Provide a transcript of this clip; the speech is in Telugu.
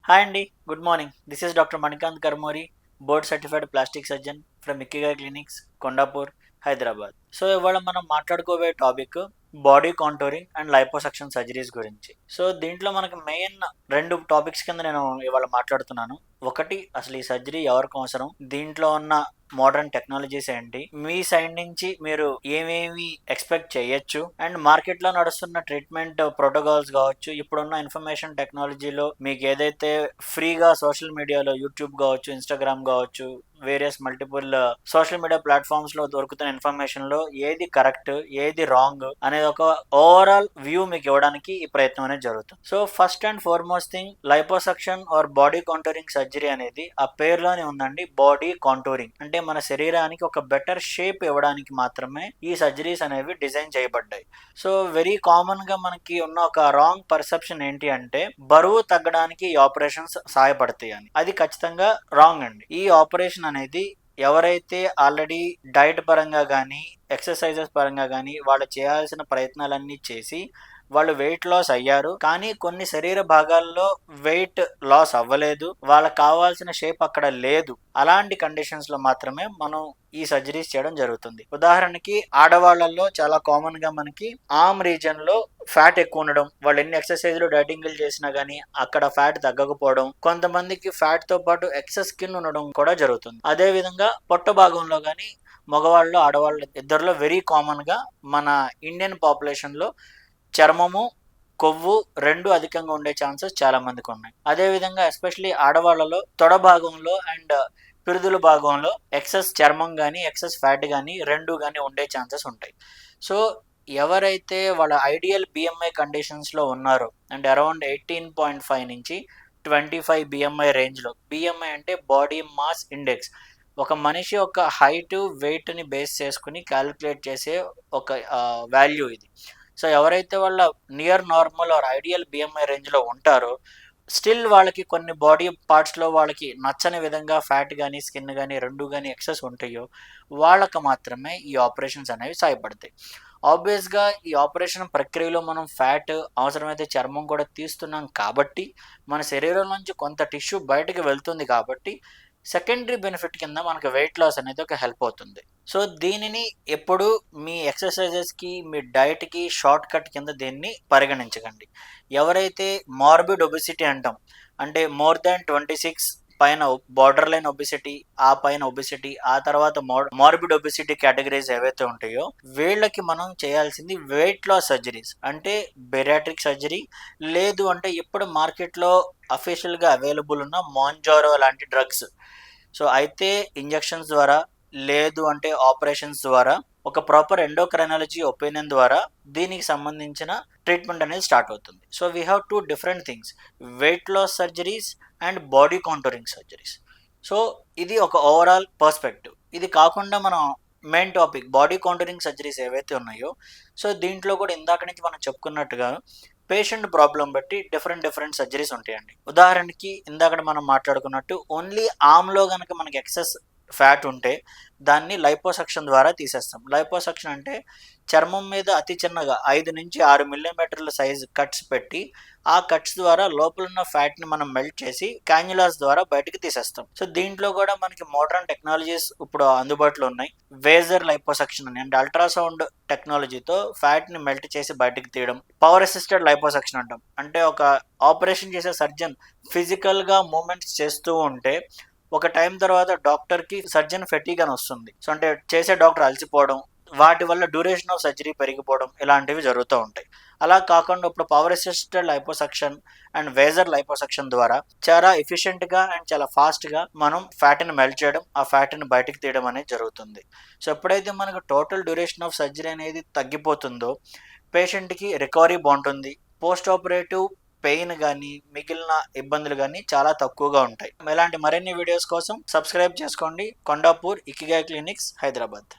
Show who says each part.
Speaker 1: హాయ్ అండి. Good morning. This is doctor Manikanth Karmuri, board certified plastic surgeon from Ikigai clinics, Kondapur, Hyderabad. So ఇవాళ మనం మాట్లాడుకోబోయే topic body contouring and liposuction surgeries గురించి. సో దీంట్లో మనకి మెయిన్ 2 టాపిక్స్ కింద నేను ఇవాళ మాట్లాడుతున్నాను. ఒకటి, అసలు ఈ సర్జరీ ఎవరికి అవసరం? దీంట్లో ఉన్న మోడర్న్ టెక్నాలజీస్ ఏంటి? మీ సైడ్ నుంచి మీరు ఏమేమి ఎక్స్పెక్ట్ చేయొచ్చు? అండ్ మార్కెట్లో నడుస్తున్న ట్రీట్మెంట్ ప్రోటోకాల్స్ కావచ్చు, ఇప్పుడున్న ఇన్ఫర్మేషన్ టెక్నాలజీలో మీకు ఏదైతే ఫ్రీగా సోషల్ మీడియాలో యూట్యూబ్ కావచ్చు, ఇన్స్టాగ్రామ్ కావచ్చు, various multiple social media platforms లో దొరుకుతున్న ఇన్ఫర్మేషన్ లో ఏది కరెక్ట్, ఏది రాంగ్ అనేది ఒక ఓవరాల్ వ్యూ మీకు ఇవ్వడానికి ఈ ప్రయత్నం అనేది జరుగుతుంది. So first and foremost thing, liposuction or body contouring surgery అనేది ఆ పేరులోనే ఉందండి. బాడీ కాంటూరింగ్ అంటే మన శరీరానికి ఒక బెటర్ షేప్ ఇవ్వడానికి మాత్రమే ఈ సర్జరీస్ అనేవి డిజైన్ చేయబడ్డాయి. సో వెరీ కామన్ గా మనకి ఉన్న ఒక రాంగ్ పర్సెప్షన్ ఏంటి అంటే బరువు తగ్గడానికి ఈ ఆపరేషన్స్ సహాయపడతాయి అని. అది ఖచ్చితంగా రాంగ్ అండి. ఈ ఆపరేషన్ అనేది ఎవరైతే ఆల్రెడీ డైట్ పరంగా కానీ, ఎక్సర్సైజెస్ పరంగా కానీ వాళ్ళు చేయాల్సిన ప్రయత్నాలన్నీ చేసి వాళ్ళు వెయిట్ లాస్ అయ్యారు, కానీ కొన్ని శరీర భాగాల్లో వెయిట్ లాస్ అవ్వలేదు, వాళ్ళకి కావాల్సిన షేప్ అక్కడ లేదు, అలాంటి కండిషన్స్ లో మాత్రమే మనం ఈ సర్జరీస్ చేయడం జరుగుతుంది. ఉదాహరణకి ఆడవాళ్లలో చాలా కామన్ గా మనకి ఆర్మ్ రీజన్ లో ఫ్యాట్ ఎక్కువ ఉండడం, వాళ్ళు ఎన్ని ఎక్సర్సైజ్లు డైటింగ్లు చేసినా గానీ అక్కడ ఫ్యాట్ తగ్గకపోవడం, కొంతమందికి ఫ్యాట్ తో పాటు ఎక్సెస్ స్కిన్ ఉండడం కూడా జరుగుతుంది. అదే విధంగా పొట్ట భాగంలో కానీ మగవాళ్ళు ఆడవాళ్ళు ఇద్దరిలో వెరీ కామన్ గా మన ఇండియన్ పాపులేషన్ లో చర్మము, కొవ్వు రెండు అధికంగా ఉండే ఛాన్సెస్ చాలా మందికి ఉన్నాయి. అదే విధంగా ఎస్పెషలీ ఆడవాళ్ళలో తొడ భాగంలో అండ్ పిరుదుల భాగంలో ఎక్సెస్ చర్మం కానీ ఎక్సెస్ ఫ్యాట్ కానీ రెండు కానీ ఉండే ఛాన్సెస్ ఉంటాయి. సో ఎవరైతే వాళ్ళ ఐడియల్ బిఎంఐ కండిషన్స్లో ఉన్నారో అండ్ అరౌండ్ 18.5 నుంచి 25 బిఎంఐ రేంజ్లో, బిఎంఐ అంటే బాడీ మాస్ ఇండెక్స్, ఒక మనిషి యొక్క హైట్ వెయిట్ని బేస్ చేసుకుని క్యాలిక్యులేట్ చేసే ఒక వాల్యూ ఇది. సో ఎవరైతే వాళ్ళ near normal or ideal BMI రేంజ్లో ఉంటారో స్టిల్ వాళ్ళకి కొన్ని బాడీ పార్ట్స్లో వాళ్ళకి నచ్చని విధంగా ఫ్యాట్ కానీ స్కిన్ కానీ రెండు కానీ ఎక్సెస్ ఉంటాయో వాళ్ళకి మాత్రమే ఈ ఆపరేషన్స్ అనేవి సాయపడతాయి. ఆబ్వియస్గా ఈ ఆపరేషన్ ప్రక్రియలో మనం ఫ్యాట్, అవసరమైతే చర్మం కూడా తీస్తున్నాం కాబట్టి మన శరీరం నుంచి కొంత టిష్యూ బయటకు వెళ్తుంది కాబట్టి సెకండరీ బెనిఫిట్ కింద మనకు వెయిట్ లాస్ అనేది ఒక హెల్ప్ అవుతుంది. సో దీనిని ఎప్పుడు మీ ఎక్సర్సైజెస్కి, మీ డైట్కి షార్ట్ కట్ కింద దీన్ని పరిగణించకండి. ఎవరైతే మార్బిడ్ ఒబిసిటీ అంటాం, అంటే మోర్ దాన్ 26 పైన బార్డర్ లైన్ ఒబిసిటీ, ఆ పైన ఒబిసిటీ, ఆ తర్వాత మార్బిడ్ ఒబిసిటీ కేటగిరీస్ ఏవైతే ఉంటాయో వీళ్ళకి మనం చేయాల్సింది వెయిట్ లాస్ సర్జరీస్, అంటే బెరాట్రిక్ సర్జరీ, లేదు అంటే ఇప్పుడు మార్కెట్లో అఫీషియల్గా అవైలబుల్ ఉన్న మాంజారో లాంటి డ్రగ్స్. సో అయితే ఇంజెక్షన్స్ ద్వారా, లేదు అంటే ఆపరేషన్స్ ద్వారా, ఒక ప్రాపర్ ఎండోక్రైనాలజీ ఒపీనియన్ ద్వారా దీనికి సంబంధించిన ట్రీట్మెంట్ అనేది స్టార్ట్ అవుతుంది. So we have two different things, weight loss surgeries and body contouring surgeries. So ఇది ఒక ఓవరాల్ పర్స్పెక్టివ్. ఇది కాకుండా మనం main topic body contouring surgeries ఏవైతే ఉన్నాయో, సో దీంట్లో కూడా ఇందాక నుంచి మనం చెప్పుకున్నట్టుగా పేషెంట్ ప్రాబ్లం బట్టి డిఫరెంట్ సర్జరీస్ ఉంటాయండి. ఉదాహరణకి ఇందాక మనం మాట్లాడుకున్నట్టు ఓన్లీ ఆమ్లో కనుక మనకి ఎక్సెస్ ఫ్యాట్ ఉంటే దాన్ని లైపోసక్షన్ ద్వారా తీసేస్తాం. లైపోసక్షన్ అంటే చర్మం మీద అతి చిన్నగా 5 నుంచి 6 మిల్లీమీటర్ల సైజు కట్స్ పెట్టి ఆ కట్స్ ద్వారా లోపల ఉన్న ఫ్యాట్ని మనం మెల్ట్ చేసి క్యాన్యులాస్ ద్వారా బయటకు తీసేస్తాం. సో దీంట్లో కూడా మనకి మోడర్న్ టెక్నాలజీస్ ఇప్పుడు అందుబాటులో ఉన్నాయి. వేజర్ లైపోసక్షన్ అని, అంటే అల్ట్రాసౌండ్ టెక్నాలజీతో ఫ్యాట్ని మెల్ట్ చేసి బయటకు తీయడం. పవర్ అసిస్టెడ్ లైపోసక్షన్ అంటాం, అంటే ఒక ఆపరేషన్ చేసే సర్జన్ ఫిజికల్గా మూమెంట్స్ చేస్తూ ఉంటే ఒక టైం తర్వాత డాక్టర్కి సర్జన్ ఫెటీగ్ అని వస్తుంది. సో అంటే చేసే డాక్టర్ అలసిపోవడం, వాటి వల్ల డ్యూరేషన్ ఆఫ్ సర్జరీ పెరిగిపోవడం ఇలాంటివి జరుగుతూ ఉంటాయి. అలా కాకుండా ఇప్పుడు power assisted liposuction and vaser liposuction ద్వారా చాలా ఎఫిషియెంట్గా అండ్ చాలా ఫాస్ట్గా మనం ఫ్యాట్ని మెల్ట్ చేయడం, ఆ ఫ్యాట్ని బయటకు తీయడం అనేది జరుగుతుంది. సో ఎప్పుడైతే మనకు టోటల్ డ్యూరేషన్ ఆఫ్ సర్జరీ అనేది తగ్గిపోతుందో పేషెంట్కి రికవరీ బాగుంటుంది. పోస్ట్ ఆపరేటివ్ పెయిన్ కానీ మిగిలిన ఇబ్బందులు కానీ చాలా తక్కువగా ఉంటాయి. ఇలాంటి మరిన్ని వీడియోస్ కోసం సబ్స్క్రైబ్ చేసుకోండి. కొండాపూర్ ఇక్కిగాయ్ క్లినిక్స్, హైదరాబాద్.